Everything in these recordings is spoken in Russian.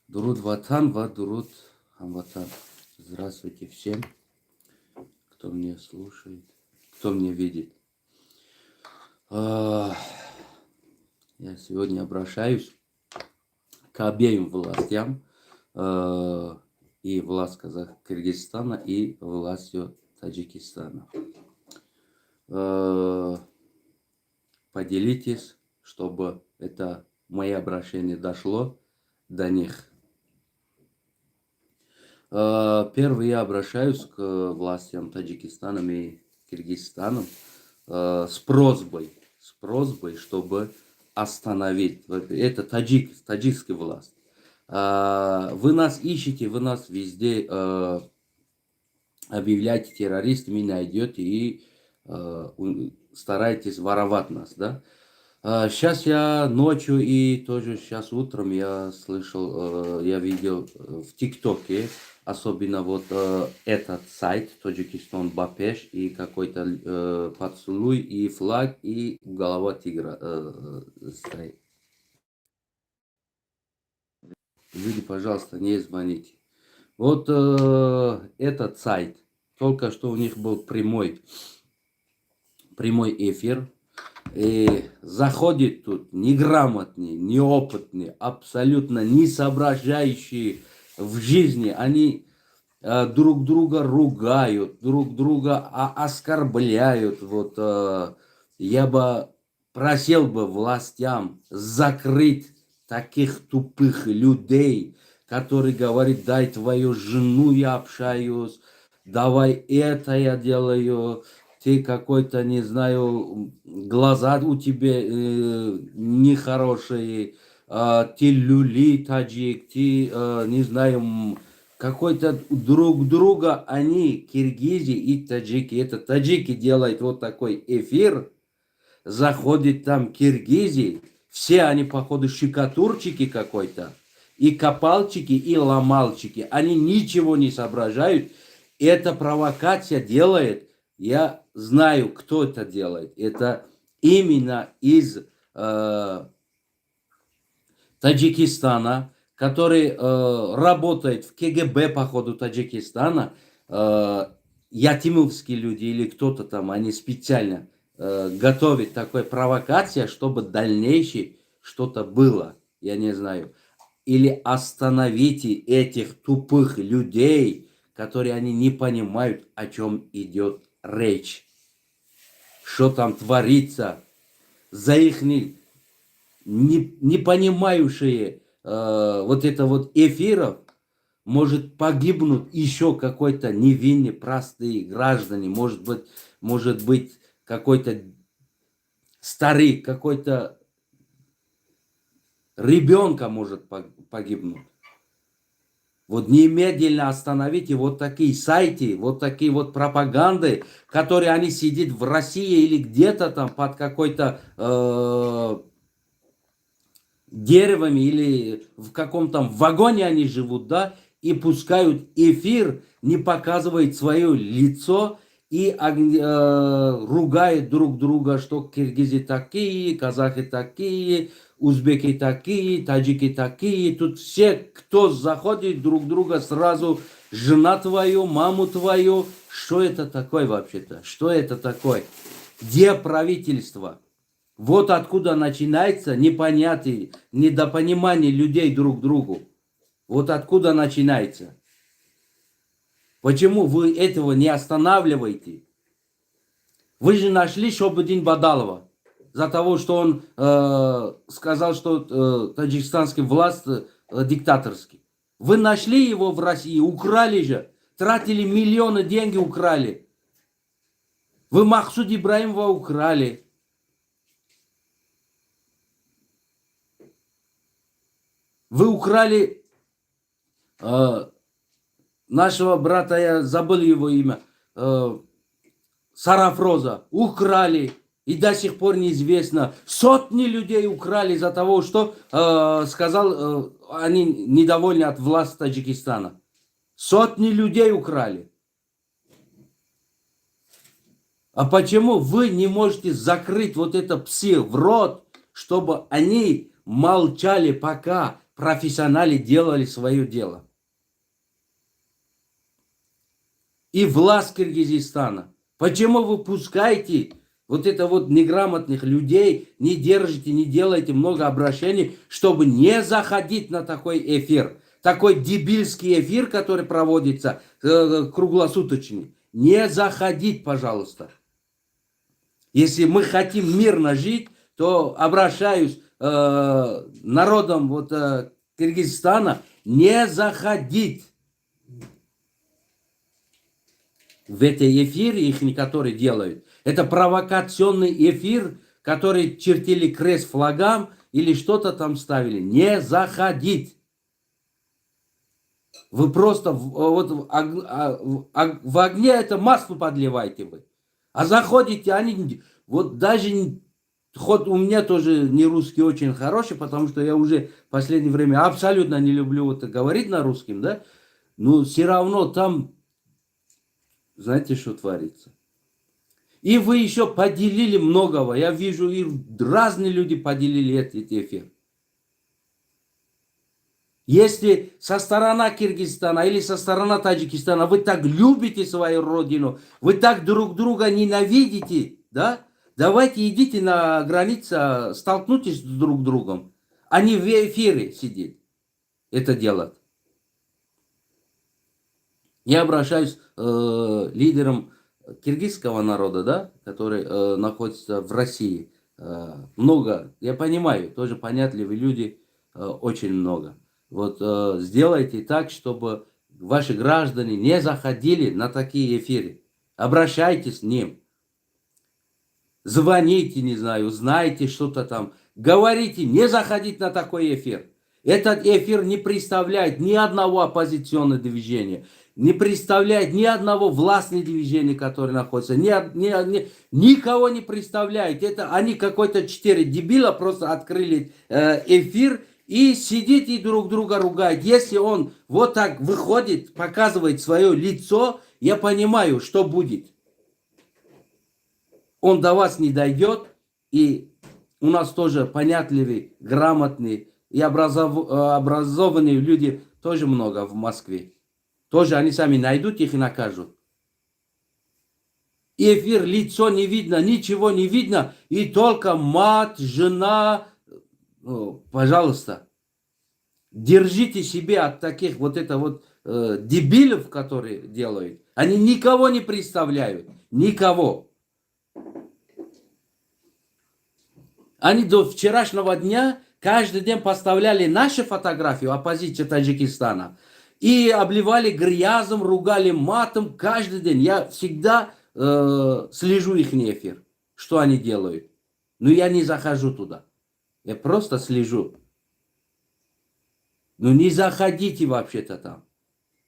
Дуруд Ватан, Дуруд Хамватан. Здравствуйте всем, кто меня слушает, кто меня видит. Я сегодня обращаюсь к обеим властям, и власть Кыргызстана, и властью Таджикистана. Поделитесь, чтобы это мое обращение дошло до них. Первый я обращаюсь к властям Таджикистана и Кыргызстана с просьбой, чтобы остановить. Это таджикская власть. Вы нас ищете, вы нас везде объявляете террористами, найдете и стараетесь воровать нас, да? Сейчас я ночью и тоже сейчас утром я слышал, я видел в ТикТоке, особенно вот этот сайт, Таджикистан Бапеш, и какой-то поцелуй, и флаг, и голова тигра стоит. Люди, пожалуйста, не звоните. Вот этот сайт, только что у них был прямой эфир. И заходит тут неграмотные, неопытные, абсолютно не соображающие в жизни. Они друг друга ругают, друг друга оскорбляют. Вот я бы просил бы властям закрыть таких тупых людей, которые говорят: дай твою жену я общаюсь, давай это я делаю. Ты какой-то, не знаю, глаза у тебя нехорошие, ты люли таджик, ты, не знаю, какой-то друг друга, они, киргизи и таджики. Это таджики делают вот такой эфир, заходит там киргизи, все они, походу, щекотурчики какой-то, и копалчики, и ломалчики. Они ничего не соображают. Эта провокация делает, я знаю, кто это делает. Это именно из Таджикистана, который работает в КГБ, походу, Таджикистана. Ятимовские люди или кто-то там, они специально готовят такой провокацию, чтобы дальнейшее что-то было. Я не знаю. Или остановите этих тупых людей, которые они не понимают, о чем идет речь. Что там творится. За их не понимающие вот это вот эфиров может погибнуть еще какой-то невинный, простые граждане. Может быть какой-то старик, какой-то ребенка может погибнуть. Вот немедленно остановите вот такие сайты, вот такие вот пропаганды, которые они сидят в России или где-то там под какой-то деревами или в каком-то вагоне они живут, да, и пускают эфир, не показывают свое лицо и ругают друг друга, что киргизы такие, казахи такие, узбеки такие, таджики такие. Тут все, кто заходит друг друга, сразу жена твою, маму твою. Что это такое вообще-то? Что это такое? Где правительство? Вот откуда начинается непонятие, недопонимание людей друг другу. Вот откуда начинается. Почему вы этого не останавливаете? Вы же нашли Шобудин Бадалова за того, что он сказал, что таджикистанский власть диктаторский. Вы нашли его в России, украли же, тратили миллионы денег, украли. Вы Махсуд Ибраимова украли. Вы украли нашего брата, я забыл его имя, Сарафроза, украли. И до сих пор неизвестно. Сотни людей украли за того, что сказал, они недовольны от власти Таджикистана. Сотни людей украли. А почему вы не можете закрыть вот это пси в рот, чтобы они молчали пока профессионалы делали свое дело. И власть Киргизстана. Почему вы пускаете вот это вот неграмотных людей, не держите, не делаете много обращений, чтобы не заходить на такой эфир? Такой дебильский эфир, который проводится круглосуточный. Не заходить, пожалуйста. Если мы хотим мирно жить, то обращаюсь народом вот, Киргизстана, не заходить в эти эфиры, их, которые делают. Это провокационный эфир, который чертили крест флагам или что-то там ставили. Не заходить. Вы просто вот в огне это масло подливаете вы. А заходите, они вот даже, хоть у меня тоже не русский очень хороший, потому что я уже в последнее время абсолютно не люблю вот говорить на русском, да, но все равно там, знаете, что творится. И вы еще поделили многого. Я вижу, и разные люди поделили этот эфир. Если со стороны Киргизстана или со стороны Таджикистана вы так любите свою родину, вы так друг друга ненавидите, да? Давайте идите на границу, столкнитесь с друг другом, а не в эфире сидеть это делать. Я обращаюсь к лидерам киргизского народа, да, который находится в России. Много, я понимаю, тоже понятливые люди, очень много. Вот сделайте так, чтобы ваши граждане не заходили на такие эфиры. Обращайтесь к ним. Звоните, не знаю, знаете что-то там. Говорите, не заходить на такой эфир. Этот эфир не представляет ни одного оппозиционного движения, не представляет ни одного властного движения, которое находится, никого не представляет. Это они какой-то 4 дебила просто открыли эфир и сидите и друг друга ругают. Если он вот так выходит, показывает свое лицо, я понимаю, что будет. Он до вас не дойдет, и у нас тоже понятливые, грамотные и образованные люди тоже много в Москве. Тоже они сами найдут их и накажут. Эфир, лицо не видно, ничего не видно, и только мать, жена. Пожалуйста, держите себя от таких вот это вот дебилов, которые делают. Они никого не представляют, никого. Они до вчерашнего дня каждый день поставляли наши фотографии, оппозиции Таджикистана, и обливали грязом, ругали матом каждый день. Я всегда слежу их эфир, что они делают. Но я не захожу туда. Я просто слежу. Ну не заходите вообще-то там.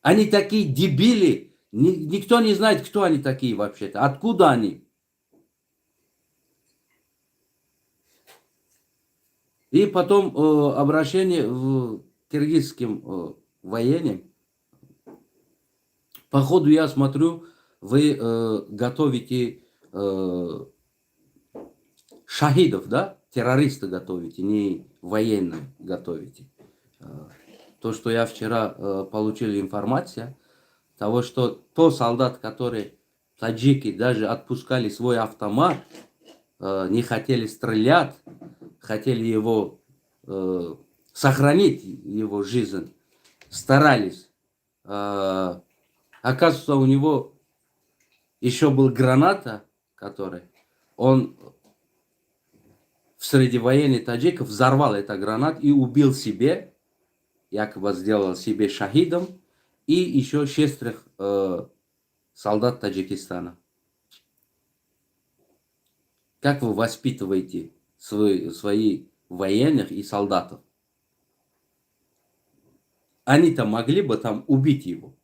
Они такие дебили. Никто не знает, кто они такие вообще-то. Откуда они? И потом обращение к киргизским военным. Походу я смотрю, вы готовите шахидов, да? Террористы готовите, не военных готовите. То, что я вчера получил информацию, того, что тот солдат, который таджики даже отпускали свой автомат, не хотели стрелять, хотели его сохранить, его жизнь, старались. Оказывается, у него еще был граната, который он среди военных таджиков взорвал эту гранату и убил себе, якобы сделал себе шахидом, и еще 6 солдат Таджикистана. Как вы воспитываете свои военных и солдатов? Они-то могли бы там убить его.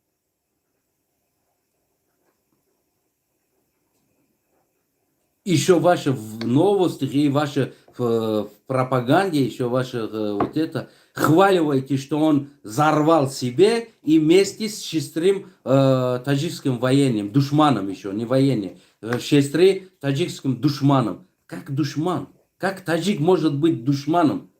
Еще ваши в новостях и ваши в пропаганде, еще ваши вот это, хваливаете, что он взорвал себе и вместе с 6 таджикским военным, душманом еще, не военным, 6 таджикским душманом. Как душман? Как таджик может быть душманом?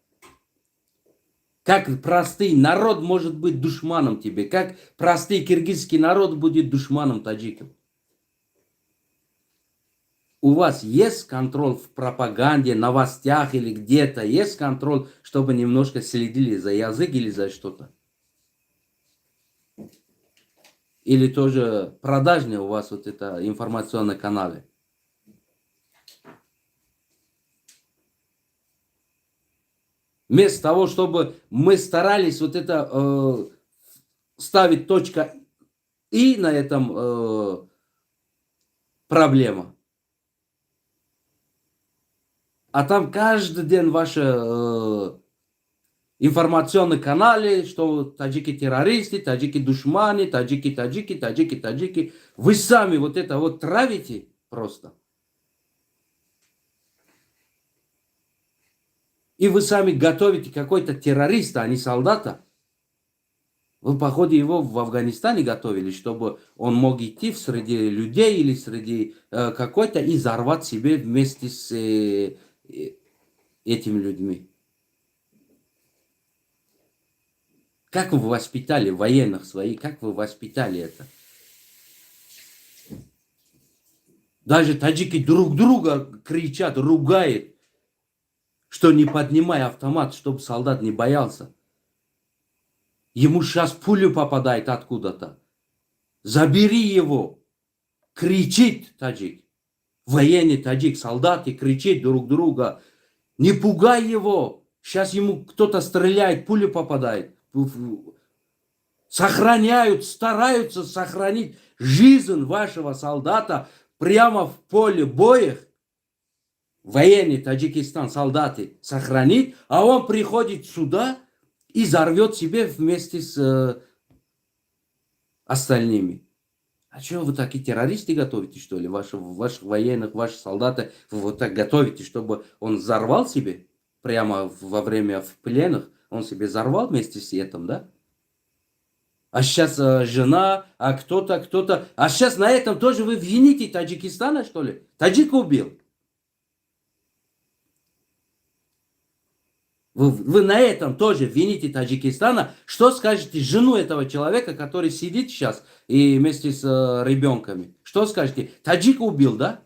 Как простой народ может быть душманом тебе? Как простой киргизский народ будет душманом таджиков? У вас есть контроль в пропаганде, новостях или где-то? Есть контроль, чтобы немножко следили за язык или за что-то? Или тоже продажные у вас вот это информационные каналы? Вместо того, чтобы мы старались вот это ставить точка «и» на этом проблема. А там каждый день ваши информационные каналы, что таджики террористы, таджики душманы, таджики. Вы сами вот это вот травите просто. И вы сами готовите какой-то террориста, а не солдата. Вы, походу, его в Афганистане готовили, чтобы он мог идти среди людей или среди какой-то и взорвать себе вместе с этими людьми. Как вы воспитали военных своих? Как вы воспитали это? Даже таджики друг друга кричат, ругают, что не поднимай автомат, чтобы солдат не боялся. Ему сейчас пулю попадает откуда-то. Забери его. Кричит таджик. Военный таджик, солдаты кричат друг друга. Не пугай его. Сейчас ему кто-то стреляет, пулю попадает. Сохраняют, стараются сохранить жизнь вашего солдата прямо в поле боя. Военный Таджикистан, солдаты сохранить, а он приходит сюда и взорвет себе вместе с остальными. А что вы такие террористы готовите, что ли? Ваших военных, ваших солдаты вы вот так готовите, чтобы он взорвал себе прямо во время в пленах? Он себе взорвал вместе с этим, да? А сейчас жена, а кто-то. А сейчас на этом тоже вы вините Таджикистана, что ли? Таджик убил. Вы на этом тоже вините Таджикистана. Что скажете жену этого человека, который сидит сейчас и вместе с ребенками? Что скажете? Таджик убил, да?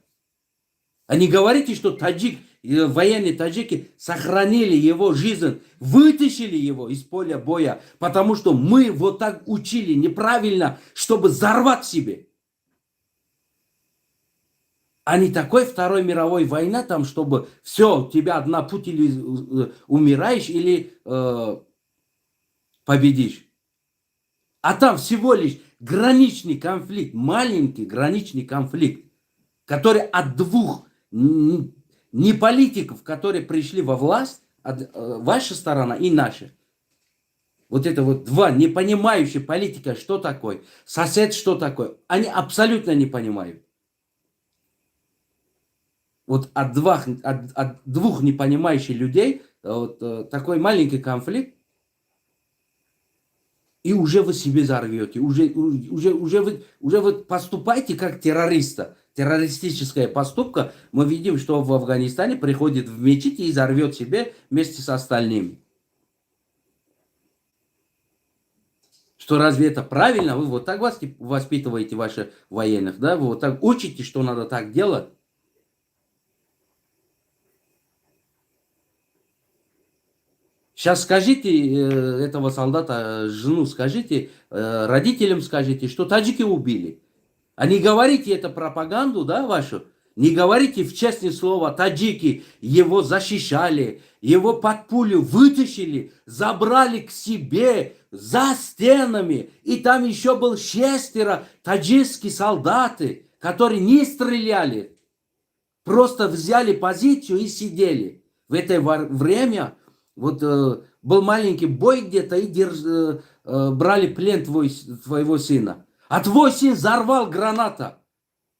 А не говорите, что таджик, военные таджики сохранили его жизнь, вытащили его из поля боя, потому что мы вот так учили неправильно, чтобы взорвать себе. А не такой Второй мировой война, там, чтобы все, у тебя одна путь, или умираешь, или победишь. А там всего лишь граничный конфликт, маленький граничный конфликт, который от двух не политиков, которые пришли во власть, ваша сторона и наша. Вот это вот два не понимающие политика, что такое, сосед, что такое, они абсолютно не понимают. Вот от двух непонимающих людей вот, такой маленький конфликт, и уже вы себе взорвете, уже вы поступаете как террориста. Террористическая поступка, мы видим, что в Афганистане приходит в мечеть и взорвет себе вместе с остальными. Что разве это правильно? Вы вот так воспитываете ваших военных, да? Вы вот так учите, что надо так делать? Сейчас скажите этого солдата, жену скажите, родителям скажите, что таджики убили. А не говорите это пропаганду, да, вашу. Не говорите в честное слово, таджики его защищали, его под пулю вытащили, забрали к себе за стенами. И там еще был 6 таджикских солдаты, которые не стреляли. Просто взяли позицию и сидели. В это время вот был маленький бой где-то и брали плен твоего сына. А твой сын взорвал граната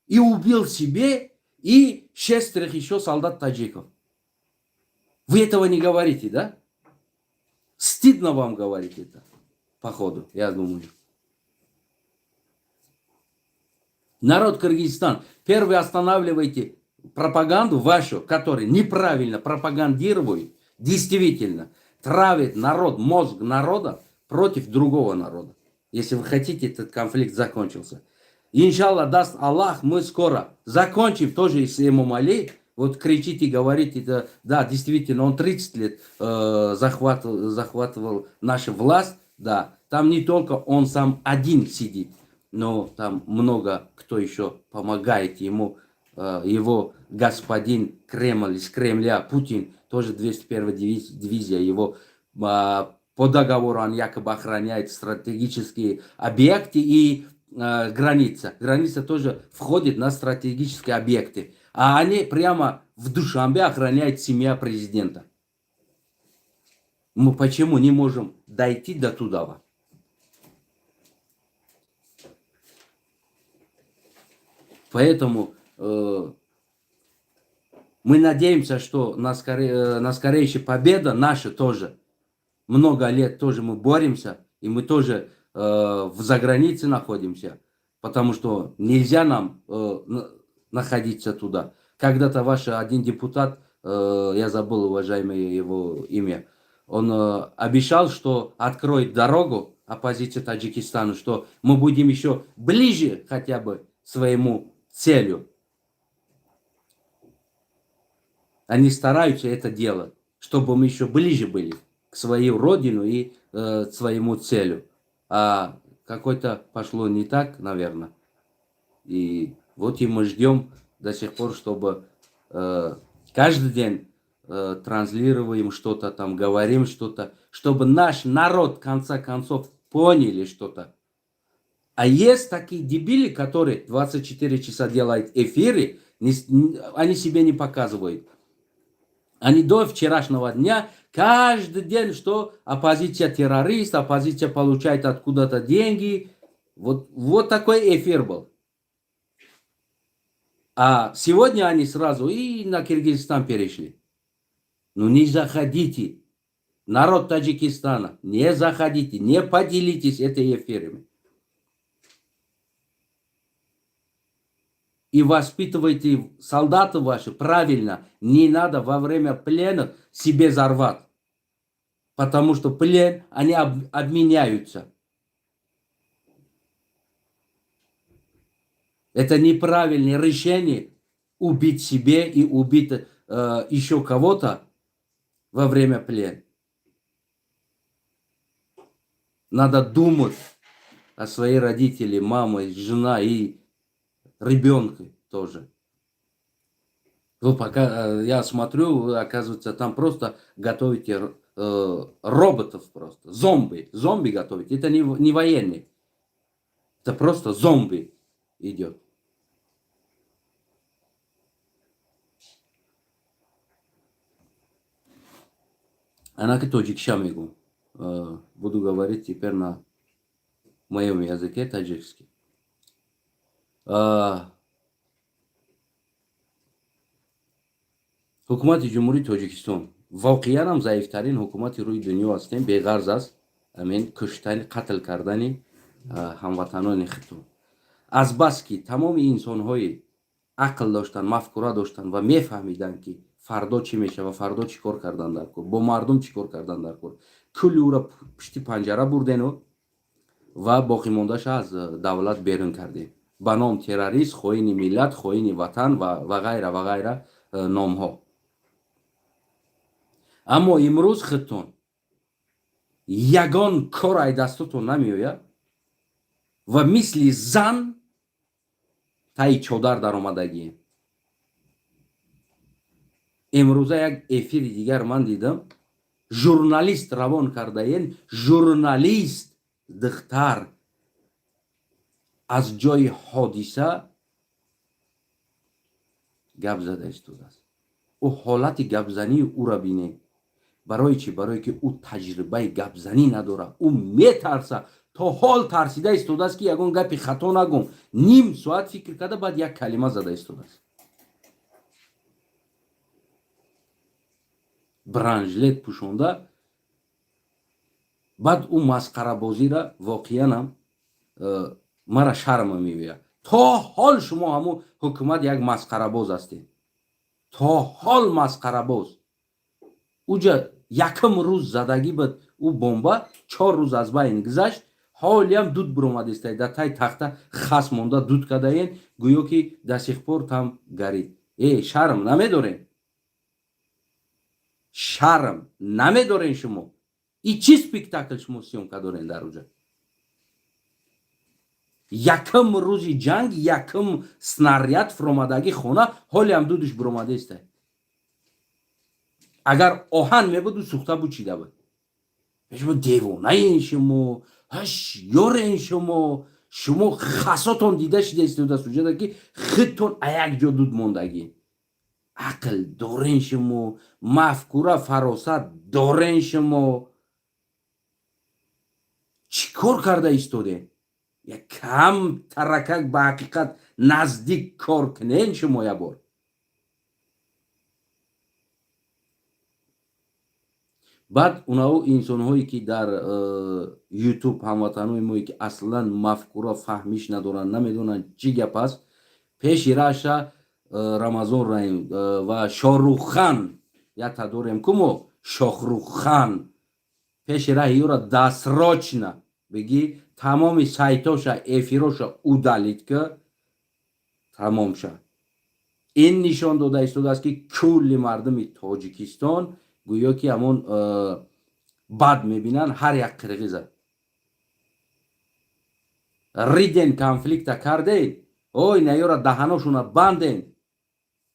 и убил себе и 6 еще солдат таджиков. Вы этого не говорите, да? Стыдно вам говорить это, походу, я думаю. Народ Кыргызстан, первый останавливайте пропаганду вашу, которая неправильно пропагандирует. Действительно, травит народ, мозг народа против другого народа. Если вы хотите, этот конфликт закончился. Иншаллах, даст Аллах, мы скоро закончим тоже и с Имам Али. Вот кричите, говорите, да, действительно, он 30 лет захватывал нашу власть, да. Там не только он сам один сидит, но там много кто еще помогает ему. Его господин Кремль, из Кремля, Путин, тоже 201-я дивизия, его по договору он якобы охраняет стратегические объекты и граница. Граница тоже входит на стратегические объекты. А они прямо в Душанбе охраняют семья президента. Мы почему не можем дойти до туда? Поэтому мы надеемся, что на скорейшая победа наша тоже. Много лет тоже мы боремся, и мы тоже в загранице находимся, потому что нельзя нам находиться туда. Когда-то ваш один депутат, я забыл, уважаемое его имя, он обещал, что откроет дорогу оппозиции Таджикистану, что мы будем еще ближе хотя бы к своему целью. Они стараются это делать, чтобы мы еще ближе были к своей родину и к своему целю. А какой-то пошло не так, наверное. И вот и мы ждем до сих пор, чтобы каждый день транслируем что-то там, говорим что-то, чтобы наш народ, в конце концов, поняли что-то. А есть такие дебили, которые 24 часа делают эфиры, они себе не показывают. Они до вчерашнего дня каждый день, что оппозиция террорист, оппозиция получает откуда-то деньги. Вот такой эфир был. А сегодня они сразу и на Киргизстан перешли. Ну не заходите. Народ Таджикистана, не заходите, не поделитесь этими эфирами. И воспитывайте солдаты ваши правильно. Не надо во время плена себе взорвать. Потому что плен, они обменяются. Это неправильное решение убить себе и убить еще кого-то во время плена. Надо думать о своих родителях, маме, жена и ребенка тоже. Вы пока я смотрю, оказывается, там просто готовите роботов просто. Зомби. Зомби готовите. Это не военные. Это просто зомби идет. Она к тоджикша мигу. Буду говорить теперь на моем языке таджикский. ҳукумати ҷумҳурии Тоҷикистон воқеан ҳам заифтарин ҳукумати рӯи дунё ҳастем, беғарз аст амин куштани қатл кардани ҳамватанони худтон. Азбаски тамоми инсонҳои ақл доштанд, мафкура доштанд ва мефаҳмиданд ки фардо чӣ мешава, фардо чӣ кор кардан дар кор, бо мардум чӣ кор кардан дар кор, кулли ӯро пушти панҷара бурдену ва боқимондаша аз давлат берун кардем ба ном террорист, хоини миллат, хоини ватан ва ғайра номҳо. аммо имрӯз худтон ягон кор ай дастутон намеояд ва мисли зан таи чодар даромадагием. имрӯза як эфири дигар ман дидам, журналист равон кардаен, журналист духтар аз ҷои ҳодиса гап зада истодааст. ӯ ҳолати гапзании ӯро бинед. барои чӣ? Барое ки ӯ таҷрибаи гапзанӣ надорад. ӯ метарса, то ҳол тарсида истодааст ки ягон гапи хато нагӯм. ним соат фикр карда баъд як калима зада истодааст. бранжлет пӯшонда, баъд ӯ масқарабозира воқеанам мара шарма меояд. то ҳол шумо ҳамун ҳукумат як масқарабоз ҳастед. то ҳол масқарабоз. уҷа якам рӯз задагӣ ба ӯ бомба 4 рӯз аз байн гузашт, ҳолиам дуд биромадистай дар таи тахта хас монда дуд кадаен, гӯё ки до сих пор там гарид. Шарм намедорен? Шарм намедорен шумо? И чӣ спектакл шумо сёмка дорен дар оҷа? Якам рӯзи ҷанг, якам снаряд фуромадагӣ хона, ҳолиам дудуш биромадистай. Агар оҳан мебуд ӯ сӯхта буд чида буд. шумо девонаен, шумо ҳашёрен, шумо хасотон дида шуда истода суҷада ки худтон а як ҷо дуд мондагӣ. ақл дорен шумо, мафкура фаросат дорен шумо. чӣ кор карда истоден? якам таракак ба ҳақиқат наздик кор кунен шумо як бор. баъд унаҳо инсонҳое ки дар ютуб ҳамватанои мое ки аслан мафкура фаҳмиш надоранд, намедонанд чӣ гап аст, пеши раша Рамазон раҳим ва Шоҳруххан ята дорем кумо Шохруххан пеши раҳи ёра дасрочна бигӣ тамоми сайтоша эфироша удалид ки тамом ша. ин нишон дода истодааст ки кулли мардуми Тоҷикистон гӯё ки ҳамон бад мебинанд ҳар як қирғиза. риден конфликта карден, ой наёра даҳаношуна банден,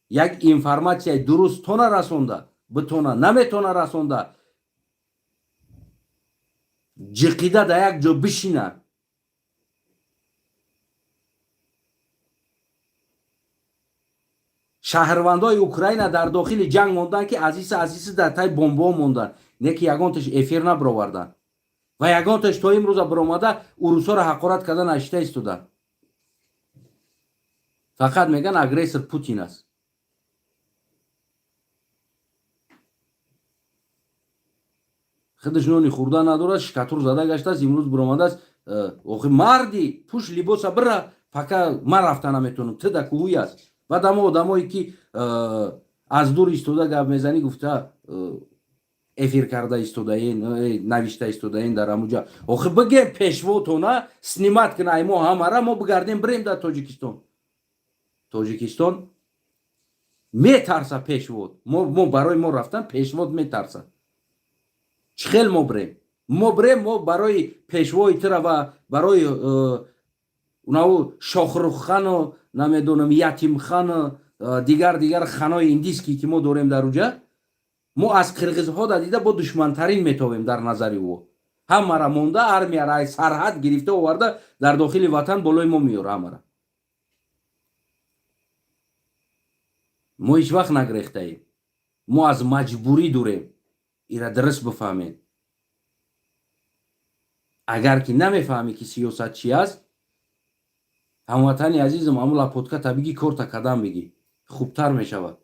як информатсияи дуруст тона расонда, битона наметона расонда, ҷиқида да як ҷо бишинад. шаҳрвандои Украина дар дохили ҷанг монданд ки азизи дар таи бомбаҳо монданд, не ки ягонташ эфир набироварданд ва ягонташ то имрӯза биромада урусҳоро ҳақорат карда нашида истоданд. фақат меган агрессор Путин аст. худаш нони хӯрда надорад, шикатур зада гаштааст, имрӯз биромадааст, охи марди пӯш либоса бира, фака ман рафта наметонам, тида кӯҳуй аст. баъд ҳама одамое ки аз дур истода гап мезанӣ гуфта эфир карда истодаен, навишта истодаен дар ҳамуҷа. охи бигем пешвотона снимат кина ай мо ҳамара, мо бигардем бирем дар Тоҷикистон. Тоҷикистон метарса пешвот. мо барои мо рафтан пешвот метарса. чӣ хел мо бирем? Мо барои пешвои тира ва барои унаҳо Шохруххану намедонам Ятимхану дигар ханои индийский ки мо дорем дар уҷа, мо аз қирғизҳо да дида бо душмантарин метовем дар назари ӯ. ҳамара монда армияра ай сарҳад гирифта оварда дар дохили ватан болои мо меёра ҳамара. мо ҳеҷ вақт нагрехтаем. мо аз маҷбурӣ дурем. ира дуруст бифаҳмед. агар ки намефаҳмӣ ки сиёсат чӣ аст, ҳамватани азизам ҳамон лапотка табиги корта кадам бигӣ, хубтар мешавад.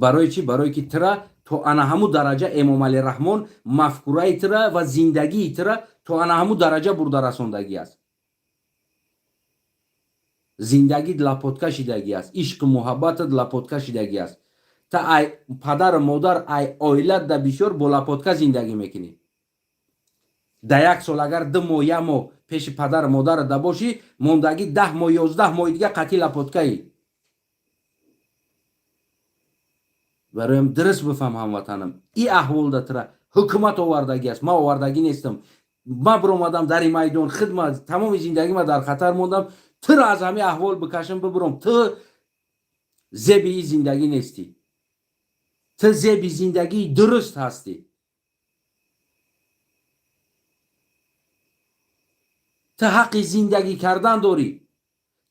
барои чӣ? Барое ки тира то ана ҳаму дараҷа Эмомалӣ Раҳмон мафкураи тира ва зиндагии тира то ана ҳаму дараҷа бурда расондагӣ аст. зиндагид лапотка шидагӣ аст, ишқу муҳаббатат лапотка шидагӣ аст. та ай падару модар ай оилат да бисёр бо лапотка зиндагӣ мекунӣ. да як сол агар 2 моҳ 1 моҳ пеши падару модарат да бошӣ, мондагӣ 10 моҳ 11 моҳи дига қатъи лапоткаӣ. бароям дуруст бифаҳм ҳамватанам, и аҳвол да тира ҳукумат овардагӣ аст, ман овардагӣ нестам. ман биромадам дари майдон хидмат, тамоми зиндагима дар хатар мондам, тира аз ҳамин аҳвол бикашам бибиром. ту зеби и зиндагӣ нестӣ. ту зеби зиндагии дуруст ҳастӣ. ту ҳаққи зиндагӣ кардан дорӣ.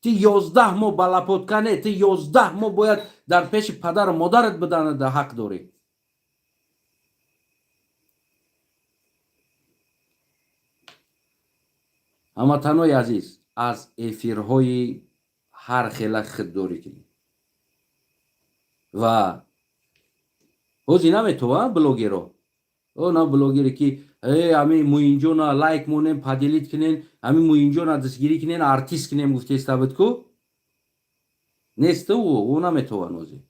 ту 11 моҳ ба лапотка не, ту 11 моҳ бояд дар пеши падару модарат биданада ҳақ дорӣ. ҳамватанои азиз, аз эфирҳои ҳар хела худдорӣ кунед. ва ҳозир наметавонанд блогеро, на блогере ки ҳамин муинҷона лайк монем, падилит кунен, ҳамин муинҷона дастгирӣ кунен, артист кунем гуфтеста бидку? Несту ӯ наметавон ҳозир.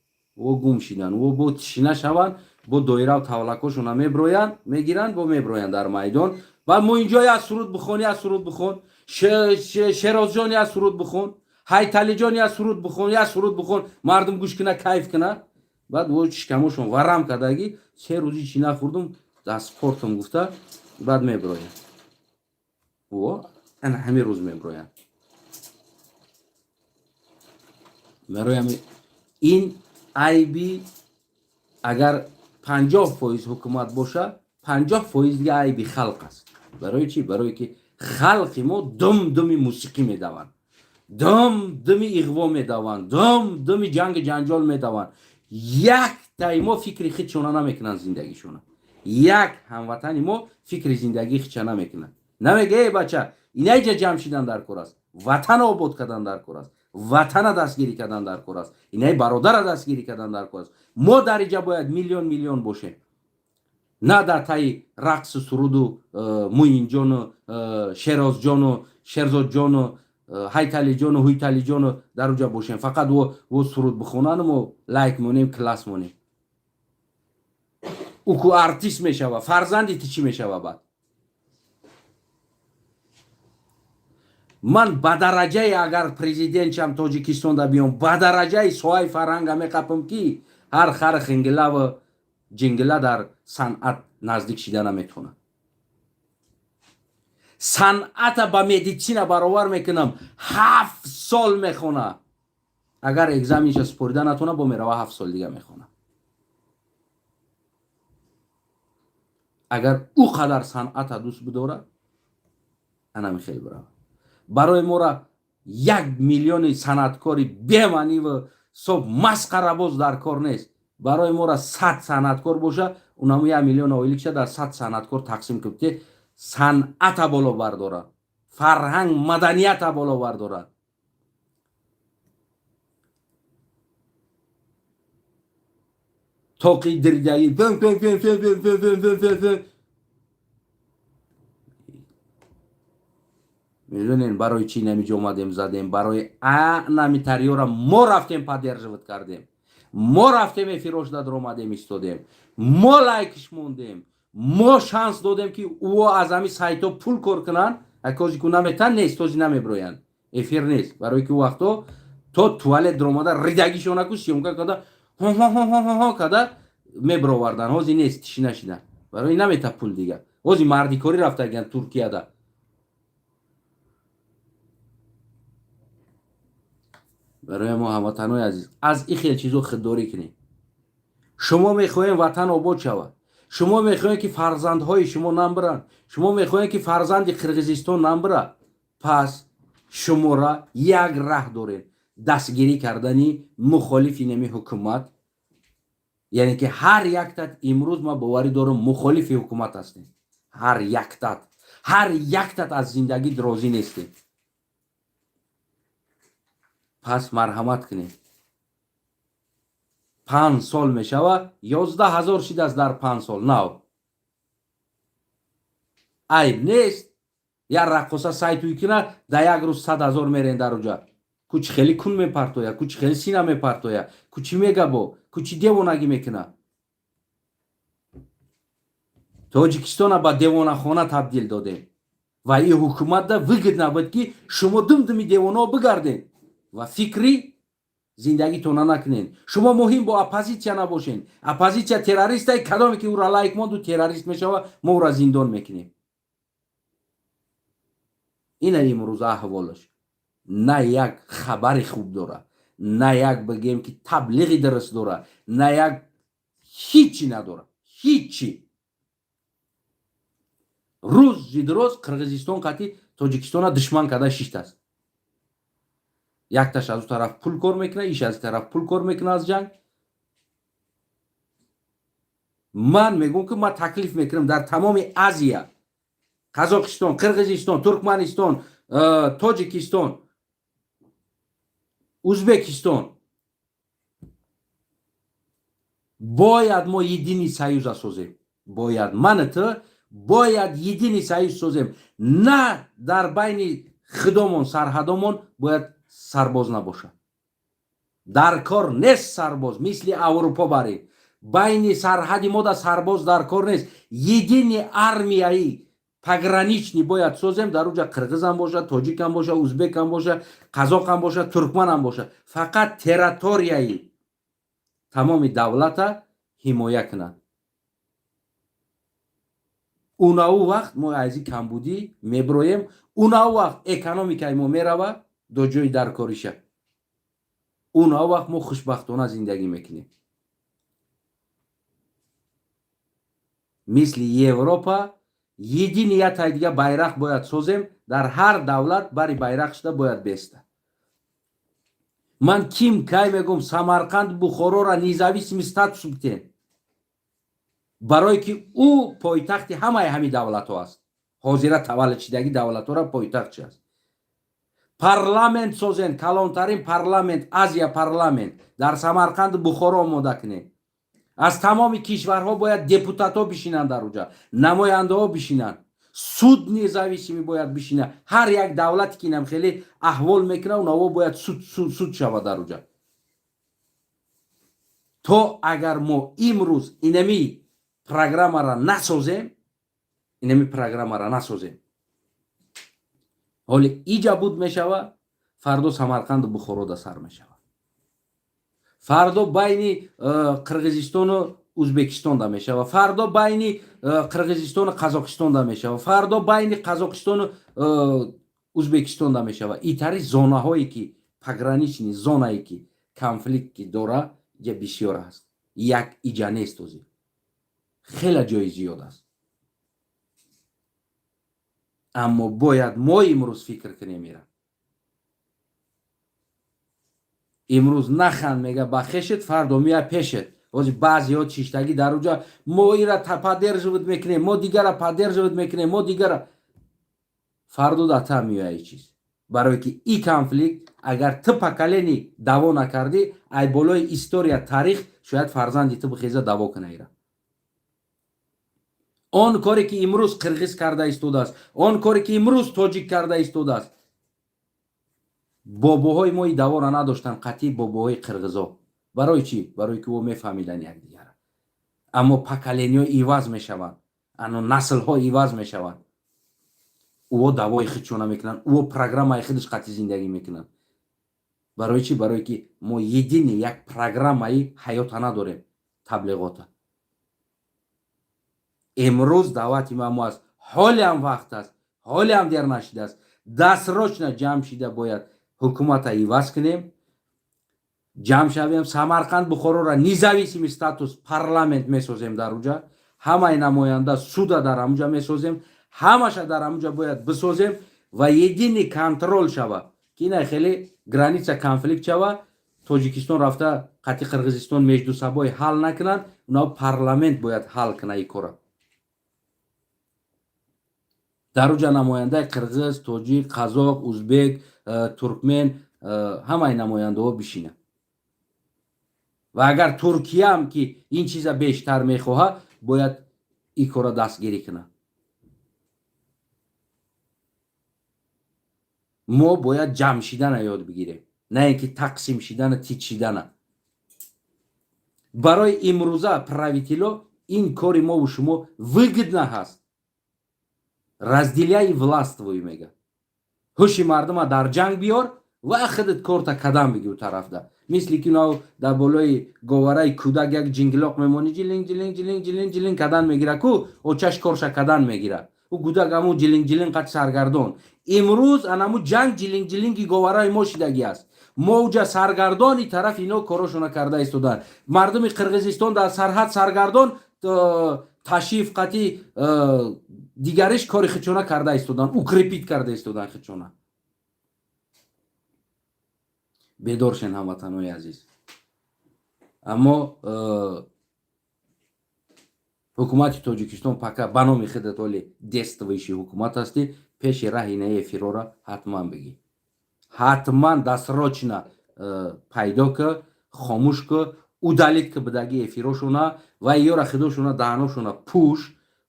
ӯ гум шидан, ӯ бо тишина шаванд, бо доирав тавлакошуна меброянд мегиранд бо меброянд дар майдон ва мо инҷо я суруд бихон я суруд бихон шерозҷон я суруд бихон ҳайталиҷон я суруд бихон я суруд бихон мардум гӯш кина кайф кина баъд во шикамошон варам кардагӣ се рӯзи чӣ нахӯрдум дар спортам гуфта баъд меброянд во ана ҳамин рӯз меброянд мероям ин айби агар 50% ҳукумат боша 50% дига айби халқ аст барои чӣ барое ки халқи мо дум-думи мусиқӣ медаванд дум-думи иғво медаванд дум-думи ҷангу ҷанҷол медаванд як таи мо фикри худшона намекунанд зиндагишона як ҳамватани мо фикри зиндагии худша намекунанд намега эй бача инаиҷа ҷамъ шидан дар кор аст ватан обод кардан дар кор аст ватана дастгирӣ кардан дар кор аст инаи бародара дастгирӣ кардан дар кор аст мо дар иҷа бояд миллион бошем на дар таи рақсу суруду муинҷону шерозҷону шерзодҷону ҳайталиҷону ҳуйталиҷону дар уҷа бошем фақат во суруд бихонану мо лайк монем класс монем уку артист мешава фарзанди ти чӣ мешава баъд ман ба дараҷае агар президентчам тоҷикистонда биём ба дараҷаи соҳаи фарҳанга меқапам ки ҳар хар хингилаву ҷингила дар санъат наздик шида наметавонад санъата ба медитсина баровар мекунам 7 сол мехона агар экзаменша спорида натавона бо мерава 7 сол дига мехона агар ӯ қадар санъата дӯст бидорад анами хел бирава барои мора 1 миллиони санъаткори бемаъниву соб масқарабоз дар кор нест барои мора 100 санъаткор боша унамо 1 миллион оиликша дар 100 санъаткор тақсим кунте санъата боло бардорад фарҳанг маданията боло бардорад тоқи диридагӣ медонен барои чӣ намиҷо омадем задем барои нами тарёра мо рафтем поддерживать кардем мо рафтем эфирош дадро омадем истодем мо лайкиш мондем мо шанс додем ки ӯ аз ҳами сайто пул кор кунанд акози ку наметан нест този намеброянд эфир нест барое ки вақто то туалет дромада ридагишонаку сиёмка када када мебровардан ҳози нест тиши нашида барои намета пул дига ҳози мардикорӣ рафтагиян туркияда барои мо ҳамватанои азиз аз ин хел чизо худдорӣ кунем шумо мехоҳем ватан обод шавад шумо мехоҳем ки фарзандҳои шумо нам биранд шумо мехоҳем ки фарзанди қирғизистон нам бирад пас шумора як раҳ доред дастгирӣ кардани мухолифи нами ҳукумат яъне ки ҳар яктат имрӯз ма боварӣ дорам мухолифи ҳукумат ҳастем ҳар яктат аз зиндагӣ розӣ нестем пас марҳамат кунем 5 сол мешава 11 000 шидааст дар 5 сол нав айб нест як раққоса сайтуӣ кина дар як рӯз 100 000 мерен дар уҷа ку чӣ хели кун мепартоя ку чӣ хели сина мепартоя ку чӣ мегабо ку чӣ девонагӣ мекуна тоҷикистона ба девонахона табдил додем ва ин ҳукуматда вигид набуд ки шумо думдуми девонаҳо бигардед ва фикри зиндагитона накунед шумо муҳим бо оппозитсия набошед оппозитсия террористай кадоме ки ӯра лайк монду террорист мешава мо ӯра зиндон мекунем ина имрӯз аҳволаш на як хабари хуб дора на як бигем ки таблиғи дуруст дора на як ҳичи надора ҳичи рӯзи дуроз қирғизистон қати тоҷикистона душман карда шиштааст якташ аз ӯ тараф пул кор мекуна иш аз тараф пул кор мекуна аз ҷанг ман мегӯям ки ман таклиф мекунам дар тамоми азия қазоқистон қирғизистон туркманистон тоҷикистон ӯзбекистон бояд мо единый союза созем бояд ман ту бояд единый союз созем на дар байни худомон сарҳадомон бояд сарбоз набошад дар кор нест сарбоз мисли аврупо баред байни сарҳади мо да сарбоз дар кор нест. Едини армияи пограничный бояд созем, дар уҷа қирғизам боша, тоҷикам боша, узбекам боша, қазоқам боша, туркманам боша. Фақат территорияи тамоми давлата ҳимоя кунад. Унау вақт мо аз ин камбудӣ меброем, унау вақт экономикаи мо мерава до ҷои даркориша. Унау вақт мо хушбахтона зиндагӣ мекунем. мисли Европа едини ятай дига байрақ бояд созем, дар ҳар давлат бари байрақ шуда бояд беста. Ман ким кай мегум Самарқанд Бухорора независими статус битен, барое ки ӯ пойтахти ҳамаи ҳами давлатҳо аст. ҳозира таваллудшидаги давлатҳора пойтахтш аст. Парламент созен, калонтарин парламент, Азия парламент дар Самарқанд Бухоро омода кунем. аз тамоми кишварҳо бояд депутатҳо бишинанд дар уҷа, намояндаҳо бишинанд, суд независимӣ бояд бишина. ҳар як давлате ки инам хеле аҳвол мекуна, унаво бояд суд шавад дар уҷа. то агар мо имрӯз инами программара насозем, ҳоли иҷа буд мешава, фардо Самарқанду Бухорода сар мешава. фардо байни Қирғизистону Узбекистонда мешава, фардо байни Қирғизистону Қазоқистонда мешава, фардо байни Қазоқистону Узбекистонда мешава. итари зонаҳое ки погранични зонае ки конфликт ки дора ҷа бисёр аст. як иҷа нест, ози хеле ҷои зиёд аст. аммо бояд мо имрӯз фикр кунем. ира имрӯз наханд мега ба хешет, фардо мия пешет. ози баъзеҳо чиштагӣ дар уҷа мо ира поддерживать мекунем, мо дигара поддерживать мекунем, мо дигара. фардо да та миёяи чиз, барое ки и конфликт агар ту поколени даво накардӣ, ай болои история таърих шояд фарзанди ту бихеза даво куна. ира он коре ки имрӯз қирғиз карда истодааст, он коре ки имрӯз тоҷик карда истодааст, бобоҳои мои давора надоштанд, қатъи бобоҳои қирғизо. барои чӣ? барои ки ӯ мефаҳмиданд якдигара. аммо поколениҳо иваз мешаванд, ано наслҳо иваз мешаванд. ӯо давои худшона мекунанд, ӯо программаи худаш қатъи зиндагӣ мекунанд. барои чӣ? барое ки мо едини як программаи ҳаёта надорем, таблиғота. имрӯз давати мамо аст, ҳолиам вақт аст, ҳолиам дер нашидааст, дастрочно ҷамъ шида бояд ҳукумата иваз кунем, ҷамъ шавем, Самарқанд Бухорора независими статус парламент месозем дар уҷа, ҳамаи намоянда суда дар амуҷа месозем, ҳамаша дар амуҷа бояд бисозем ва едини контрол шава ки ина хеле граница конфликт шава, Тоҷикистон рафта қатъи Қирғизистон между сабой ҳал накунанд, уна парламент бояд ҳал куна и кора. дар уҷа намояндаи қирғиз, тоҷик, қазоқ, узбек, туркмен, ҳамаи намояндаҳо бишинанд. ва агар Туркияам ки ин чиза бештар мехоҳад, бояд и кора дастгирӣ кунад. мо бояд ҷамъ шидана ёд бигирем, на ин ки тақсим шидана, тич шидана. барои имрӯза правителё ин кори мову шумо выгодна ҳаст. разделяй властвуй мега. ҳуши мардума дар ҷанг биёр ва худат корта кадам бигир тарафда. мисли ки нав дар болои говараи кӯдак як ҷингилоқ мемонӣ, ҷилинг ҷилинг ҷилинг ҷилинг ҷилинг кадан мегира ку очаш корша кадан мегира. ӯ кӯдак аму ҷилинг ҷилинг қад саргардон. имрӯз анаму ҷанг ҷилинг ҷилинги говараи мо шидагӣ аст. моуҷа саргардони тараф ино корошона карда истоданд. мардуми Қирғизистон дар сарҳад саргардон ташриф қатъи дигариш кори худшона карда истоданд, укрепит карда истоданд худшона. бедор шен ҳамватанои азиз. аммо ҳукумати Тоҷикистон пака ба номи худат оли действующий ҳукумат ҳастӣ, пеши раҳи наи эфирора ҳатман бигӣ. ҳатман дастрочно пайдо ка, хомӯш ка, удалит ка бидаги эфирошона ва ёра худошона даҳаношона пуш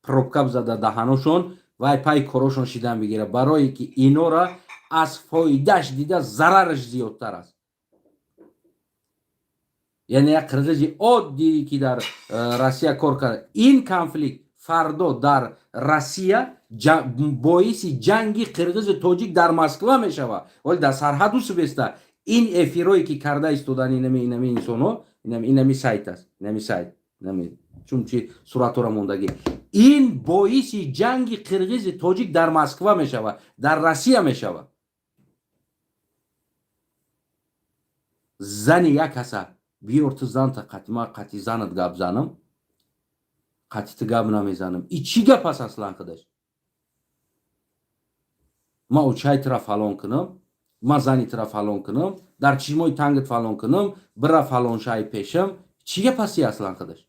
пробка бизада даҳаношон вай пай корошон шидан бигира, барое ки инора аз фоидаш дида зарараш зиёдтар аст. یعنی یک قرغیزی عادی که در روسیه کار کرده، این کنفلیکت فردا در روسیه باعث جنگی قرغیز تاجیک در مسکو میشود، ولی در سرحد اوس بیسته. این افیروی که کرده ایستادن اینمی انسانو، اینمی سایت است، اینمی سایت، اینمی چون چی صورت را موندگی، این باعث جنگی قرغیز تاجیک در مسکو میشود، در روسیه میشود. زن یک کسا بیار تو زن تا قطی زنت گپ زنم، قطی تو گپ نمیزنم. ای چی گپ است اصلا خودش؟ ما او چای ترا فلان کنم، ما زنی ترا فلان کنم، در چشمای تنگت فلان کنم، برا فلان شای پیشم. چی گپ است اصلا خودش؟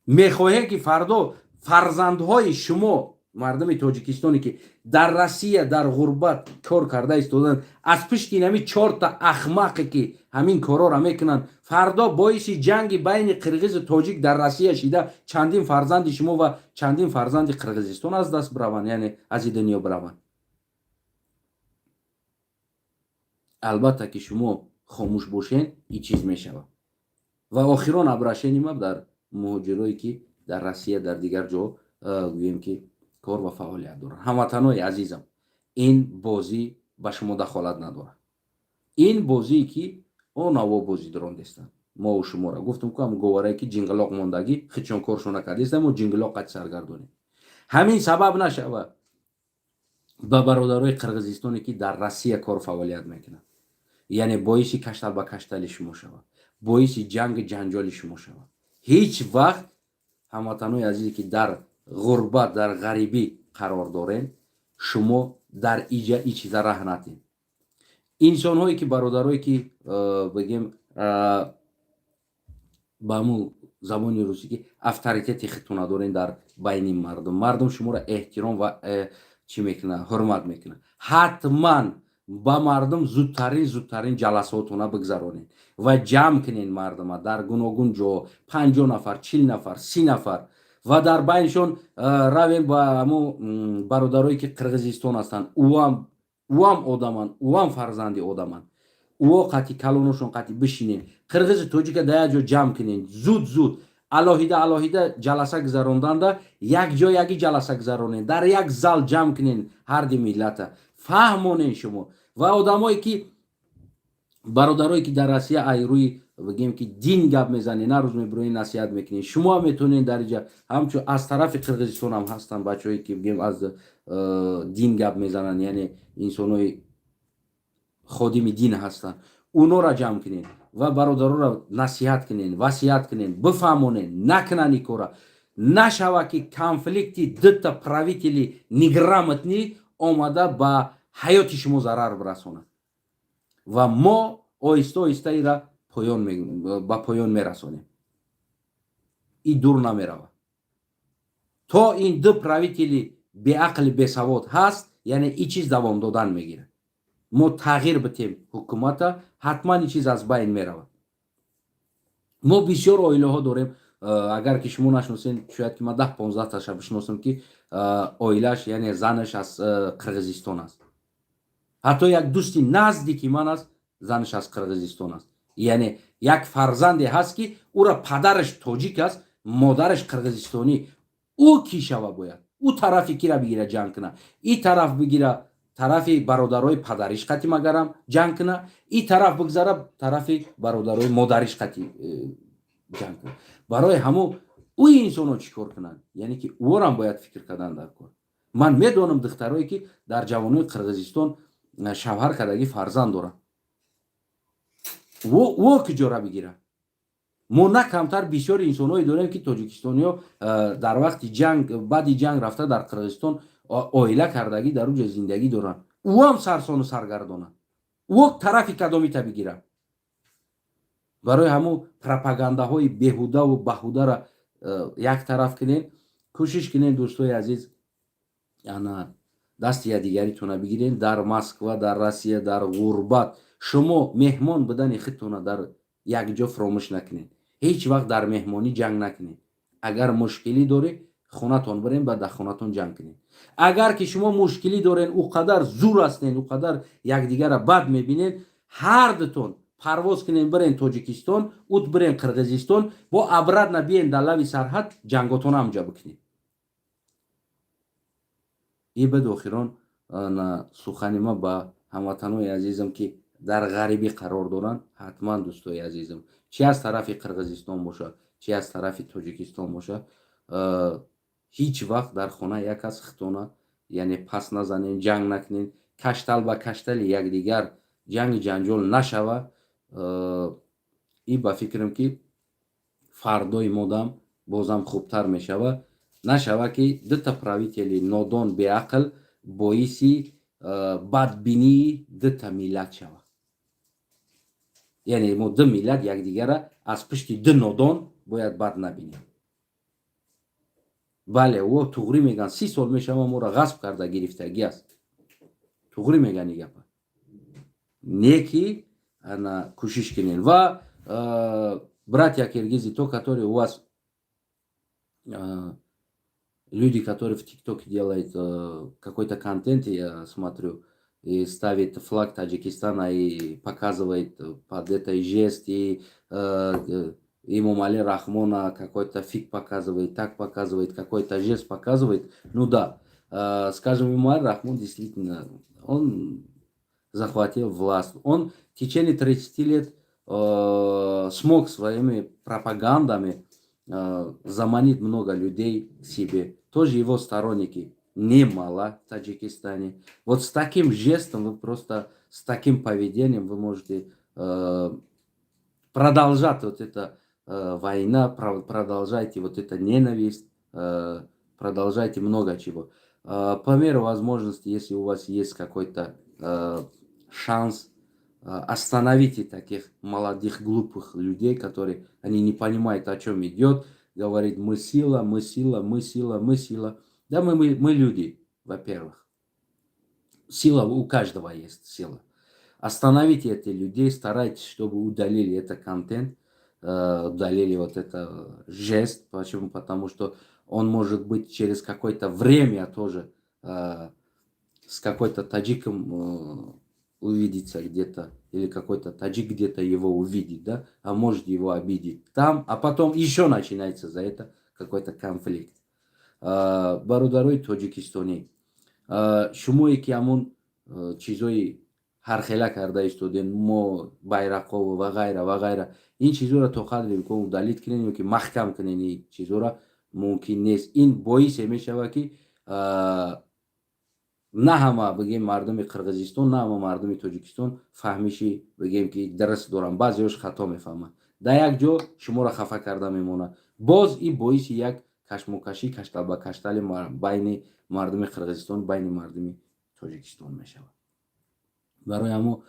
میخواهی که فردا فرزندهای شما مردم تاجیکستانی که در روسیه در غربت کار کرده ایستادن، از پشت اینمی 4 تا احمقی که همین کارا را میکنن، فردا باعث جنگ بین قرغیز و تاجیک در روسیه شده، چندین فرزند شما و چندین فرزند قرغیزستان از دست بروند، یعنی از این دنیا بروند. البته که شما خاموش باشین این چیز میشود. و آخران ابرشین ما در مهاجرایی که در روسیه در دیگر جا گوییم که کار و فعالیت دارن. هموطنای عزیزم، این بازی به شما دخالت نداره. این بازی که اون نوا بازی درون دستن. ما و شما را گفتم که هم گواره که جنگلاق موندگی خیچون کارشون نکردیستم و جنگلاق قد سرگردونیم. همین سبب نشوه به برادرای قرغیزستانی که در روسیه کار فعالیت میکنن، یعنی باعث کشتل به کشتل شما شود، باعث جنگ جنجال شما شود. هیچ وقت هموطنای عزیزی که در غربت در غریبی قرار دارین، شما در این چیز راه نتین. انسان هایی که برادرایی که بگیم با همون زبان روسی که افطاریتت خودتون ندارین در بین مردم شما را احترام و چی میکنه، حرمت میکنه. حتما با مردم زودترین جلساتونه بگذارونین و جمع کنین مردم در گوناگون جا، 50 نفر 40 نفر 30 نفر و در بینشون روین با همون برادرایی که قرغیزستان هستن، او هم آدمان، او هم فرزندی آدمان، او قطی کلونشون قطی بشینین، قرغیز توجی که در جا جمع کنین، زود علاهیده جلسه گذراندن، یک جا یکی جلسه گذارونین، در یک زال جمع کنین هر دی ملت فهمونین شما. و آدمایی که برادرایی که در روسیه ایروی بگیم که دین گپ میزنین، هر روز میبروین نصیحت میکنین، شما میتونین در اینجا همچون از طرف قرغیزستان هم هستن بچه‌ای که بگیم از دین گپ میزنن، یعنی انسانای خادم دین هستن، اونا را جمع کنین و برادرها را نصیحت کنین، وصیت کنین، بفهمونین نکنن این کارا. نشوه که کنفلیکتی دتا правители неграмотни آمده به حیات شما ضرر برسونه و ما آیسته ای را به پایان میرسونیم. این دور نمیروه تا این دو правители به عقل به سواد هست، یعنی این چیز دوام دادن میگیره. ما تغییر بتیم حکومت، حتما این چیز از بین میروه. ما بسیار آیله ها داریم، اگر که شما نشناسین شاید که من 10-15 تاشا بشناسم که آیلش یعنی زنش از قرغیزستان است. حتی یک دوستی نزدیکی من است، زنش از قرغیزستان است. یعنی یک فرزندی هست که او را پدرش تاجیک است، مادرش قرغیزستانی. او کی شوه باید؟ او طرفی کی را بگیره جنگ کنه؟ این طرف بگیره طرف برادرای پدرش قتی مگرم جنگ کنه، این طرف بگذاره طرف برادرای مادرش قتی جنگ کنه. برای همو او انسانو چیکار کنن؟ یعنی که او را باید فکر کردن در کار. من میدونم دخترایی که در جوانی قرغیزستان شوهر کردگی فرزند دارن، او کجا را بگیره؟ ما نه کمتر بسیار انسانایی داریم که تاجیکستانیا در وقت جنگ، بعد جنگ رفته در قرغیزستان آیله کردگی در اونجا زندگی دارن، او هم سرسان و سرگردانه، او طرفی کدامی تا بگیره. برای همون پروپاگانده بیهوده و بهوده را یک طرف کنین. کوشش کنین دوستای عزیز، انا دست یا دیگری تونه بگیرین. در مسکو، در روسیه، در غربت شما مهمان بدن خودتون در یک جا فراموش نکنین. هیچ وقت در مهمانی جنگ نکنین. اگر مشکلی داری хонатон бирен ба дар хонатон ҷанг кунед. Агар ки шумо мушкилӣ дорен, уқадар зур ҳастен, уқадар якдигара бад мебинед, ҳар дутон парвоз кунен бирен Тоҷикистон, ут бирен Қирғизистон, бо обратно биен дар лави сарҳад ҷанготона ҳамҷа бикунед. И бад охирон сухани ма ба ҳамватанои азизам ки дар ғарибӣ қарор доранд, ҳатман дӯстои азизам, чи аз тарафи Қирғизистон боша, чи аз тарафи Тоҷикистон боша, ҳеҷ вақт дар хона як кас хитона яъне пас назанен, ҷанг накунен, каштал ба каштали якдигар ҷангу ҷанҷол нашава. И ба фикрам ки фардои модам бозам хубтар мешава. Нашава ки дута правители нодон беақл боиси бадбинии дута миллат шава. Яъне мо ду миллат якдигара аз пушти ду нодон бояд бад набинем. бале о туғрӣ меган 30 сол мешава моро ғасб карда гирифтагӣ аст. Туғрӣ мегани гапа. Неки ана кӯшиш кунен. Ва братья киргизи, то которые у вас люди, которые в ТикТоке делают какой-то контент, я смотрю, и ставит флаг Таджикистана и показывает под этой жест, и Эмомали Рахмона какой-то фиг показывает, так показывает, какой-то жест показывает. Ну да, скажем, Эмомали Рахмон действительно, он захватил власть. Он в течение 30 лет смог своими пропагандами заманить много людей к себе. Тоже его сторонники немало в Таджикистане. Вот с таким жестом вы просто, с таким поведением вы можете продолжать вот это война, продолжайте вот это ненависть, продолжайте много чего. По мере возможности, если у вас есть какой-то шанс, остановите таких молодых глупых людей, которые они не понимают, о чем идет, говорит мы сила, мы сила, мы сила, мы сила. Да, мы люди, во-первых. Сила у каждого есть сила. Остановите этих людей, старайтесь, чтобы удалили этот контент, удалили вот это жест. Почему? Потому что он может быть через какое-то время тоже с какой-то таджиком увидеться где-то, или какой-то таджик где-то его увидит, да, а может его обидеть там, а потом еще начинается за это какой-то конфликт. Бародарои Тоҷикистони, шумое ки ҳамон чизои ҳархела карда истодем, мо байрақҳо ва ғайра ва ғайра, ин чизоро то қадри имкон удалит кунем ёки маҳкам кунем, ин чизоро мумкин нест. Ин боисе мешава ки на ҳама бигем мардуми Қирғизистон, на ҳама мардуми Тоҷикистон фаҳмиши бигем ки дарст дорам, баъзеош хато мефаҳманд. Дар як ҷо шуморо хафа карда мемонад. Боз ин боиси як кашмокашӣ, каштал ба каштали байни мардуми Қирғизистон, байни мардуми Тоҷикистон мешавад. Барои ҳамо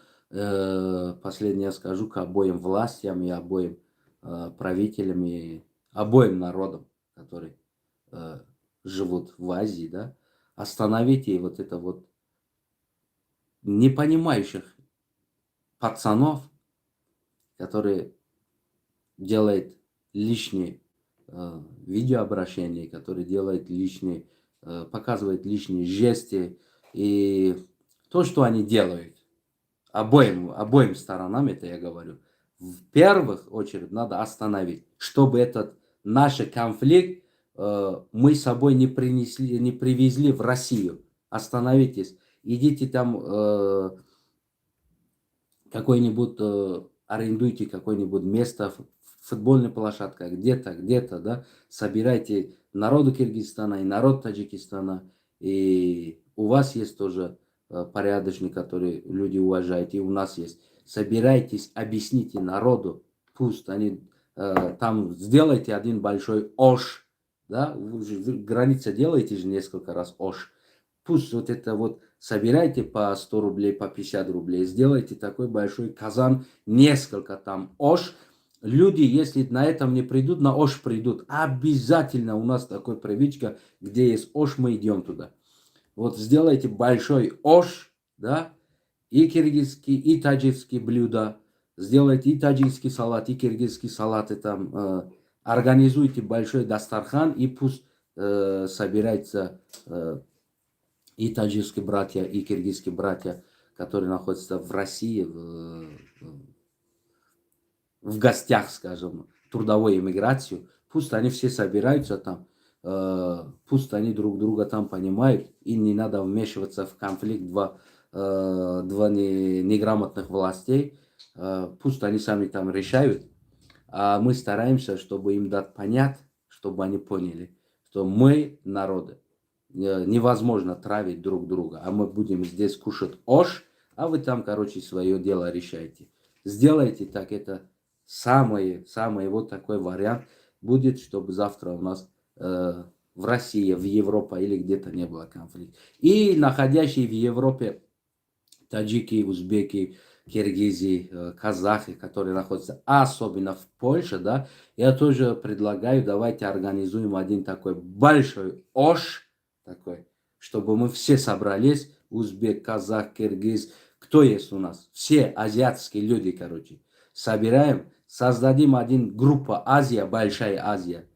последнее я скажу к обоим властям и обоим правителям и обоим народам, которые живут в Азии, да, остановите вот это вот непонимающих пацанов, которые делают лишние видеообращения, которые делают лишние, показывают лишние жесты. И то, что они делают, обоим сторонам, это я говорю, в первую очередь надо остановить, чтобы этот наш конфликт мы с собой не привезли в Россию. Остановитесь, идите там какой-нибудь, арендуйте какое-нибудь место, футбольная площадка, где-то, да, собирайте народу Киргизстана и народ Таджикистана, и у вас есть тоже порядочные, которые люди уважают, и у нас есть. Собирайтесь, объясните народу, пусть они там сделайте один большой Ош, да, вы граница делаете же несколько раз Ош, пусть вот это вот собирайте по 100 рублей, по 50 рублей, сделайте такой большой казан, несколько там Ош. Люди, если на этом не придут, на Ош придут. Обязательно у нас такой привычка, где есть Ош, мы идем туда. Вот сделайте большой Ош, да, и киргизский, и таджикский блюда. Сделайте и таджикский салат, и киргизский салат, и там организуйте большой дастархан, и пусть собираются и таджикские братья, и киргизские братья, которые находятся в России, в гостях, скажем, трудовой эмиграцию, пусть они все собираются там, пусть они друг друга там понимают, и не надо вмешиваться в конфликт два неграмотных властей, пусть они сами там решают, а мы стараемся, чтобы им дать понять, чтобы они поняли, что мы народы, невозможно травить друг друга, а мы будем здесь кушать ош, а вы там, короче, свое дело решаете. Сделайте так, это самый вот такой вариант будет, чтобы завтра у нас в России, в Европе или где-то не было конфликта. И находящие в Европе таджики, узбеки, киргизи, казахи, которые находятся особенно в Польше, да, я тоже предлагаю, давайте организуем один такой большой ош, такой, чтобы мы все собрались, узбек, казах, киргиз, кто есть у нас, все азиатские люди, короче, собираем, создадим один группа Азия, Большая Азия,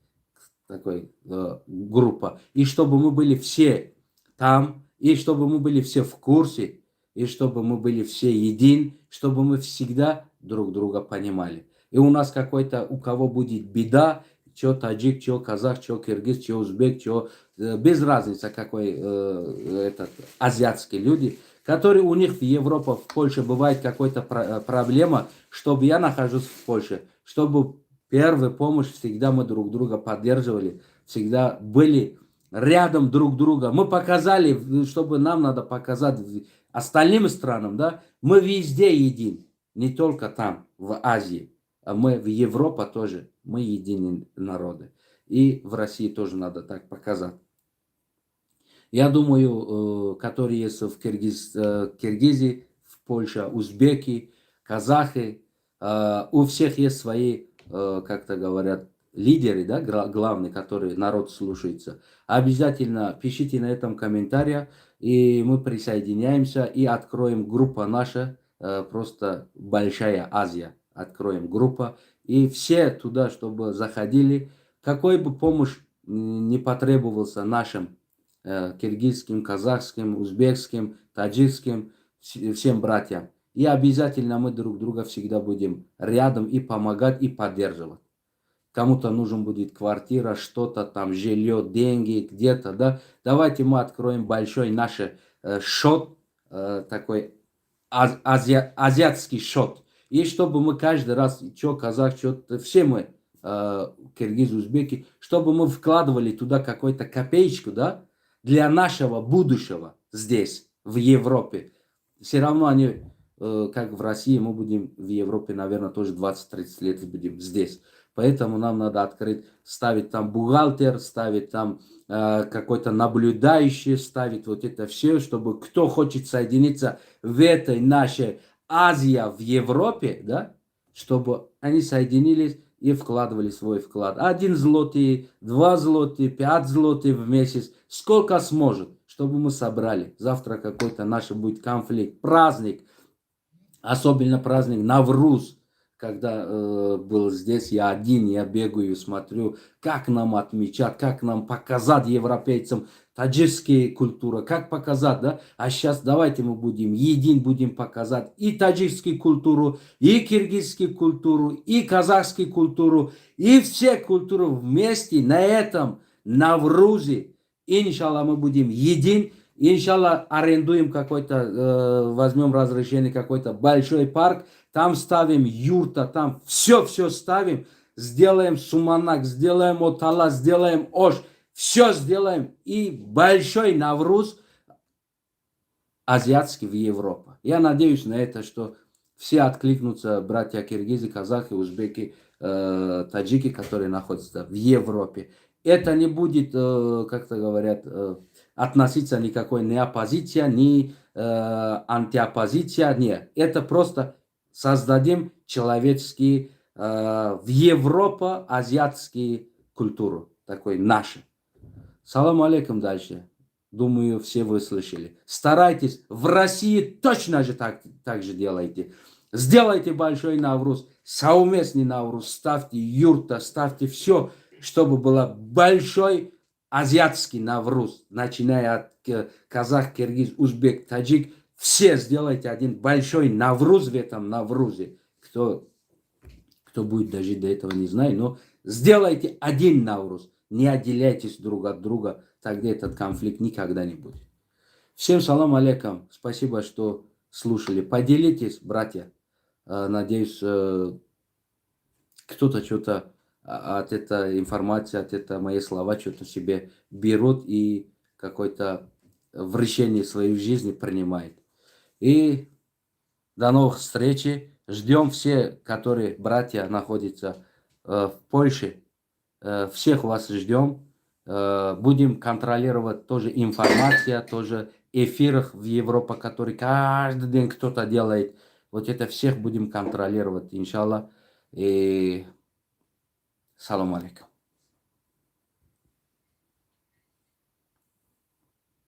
такой группа, и чтобы мы были все там, и чтобы мы были все в курсе, и чтобы мы были все един, чтобы мы всегда друг друга понимали. И у нас какой-то, у кого будет беда, что таджик, что казах, что киргиз, что узбек, что без разницы какой этот азиатские люди, которые у них в Европе, в Польше бывает какая-то проблема, чтобы я нахожусь в Польше, чтобы первую помощь всегда мы друг друга поддерживали, всегда были рядом друг друга. Мы показали, чтобы нам надо показать остальным странам, да, мы везде един, не только там, в Азии, а мы в Европе тоже, мы единые народы. И в России тоже надо так показать. Я думаю, которые есть в Киргизии, в Польше, узбеки, казахи, у всех есть свои, как-то говорят, лидеры, да, главные, которые народ слушается. Обязательно пишите на этом комментарии, и мы присоединяемся и откроем группу наша, просто Большая Азия. Откроем группу, и все туда, чтобы заходили, какой бы помощь не потребовался нашим киргизским, казахским, узбекским, таджикским, всем братьям. И обязательно мы друг друга всегда будем рядом и помогать, и поддерживать. Кому-то нужен будет квартира, что-то там, жилье, деньги, где-то, да. Давайте мы откроем большой наш счет, такой азиатский счет. И чтобы мы каждый раз, что казах, что все мы, киргизы, узбеки, чтобы мы вкладывали туда какую-то копеечку, да, для нашего будущего здесь, в Европе. Все равно они, как в России, мы будем в Европе, наверное, тоже 20-30 лет будем здесь. Поэтому нам надо открыть, ставить там бухгалтер, ставить там какой-то наблюдающий, ставить вот это все, чтобы кто хочет соединиться в этой нашей Азии в Европе, да, чтобы они соединились и вкладывали свой вклад. 1 злотый, 2 злотых, 5 злотых в месяц, сколько сможет, чтобы мы собрали. Завтра какой-то наш будет конфликт, праздник, особенно праздник Навруз. Когда был здесь, я один, я бегаю, смотрю, как нам отмечать, как нам показать европейцам таджикские культуры, как показать, да? А сейчас давайте мы будем един, будем показать и таджикскую культуру, и киргизскую культуру, и казахскую культуру, и все культуры вместе на этом Наврузе. Иншаллах мы будем един. Иншаллах арендуем какой-то, возьмем разрешение, какой-то большой парк, там ставим юрта, там все ставим, сделаем суманак, сделаем отала, сделаем ош, все сделаем. И большой Навруз азиатский в Европе. Я надеюсь на это, что все откликнутся, братья киргизы, казахи, узбеки, таджики, которые находятся в Европе. Это не будет, как-то говорят, относиться никакой ни оппозиция, ни антиоппозиция, нет. Это просто создадим человеческие в Европе азиатские культуру, такой наши. Салам алейкум дальше. Думаю, все вы слышали. Старайтесь, в России точно же так же делайте. Сделайте большой Навруз, совместный Навруз, ставьте юрта, ставьте все, чтобы было большой азиатский Навруз, начиная от казах, киргиз, узбек, таджик, все сделайте один большой Навруз в этом Наврузе. Кто будет дожить до этого, не знаю, но сделайте один Навруз. Не отделяйтесь друг от друга, тогда этот конфликт никогда не будет. Всем салам алейкум. Спасибо, что слушали. Поделитесь, братья. Надеюсь, кто-то что-то от этой информации, от этой моей слова что-то себе берут и какое-то вращение своей жизни принимает. И до новых встреч. Ждем все, которые братья находятся в Польше. Всех вас ждем. Будем контролировать тоже информация, тоже эфирах в Европе, который каждый день кто-то делает. Вот это всех будем контролировать, иншаллах. И салам алейкум.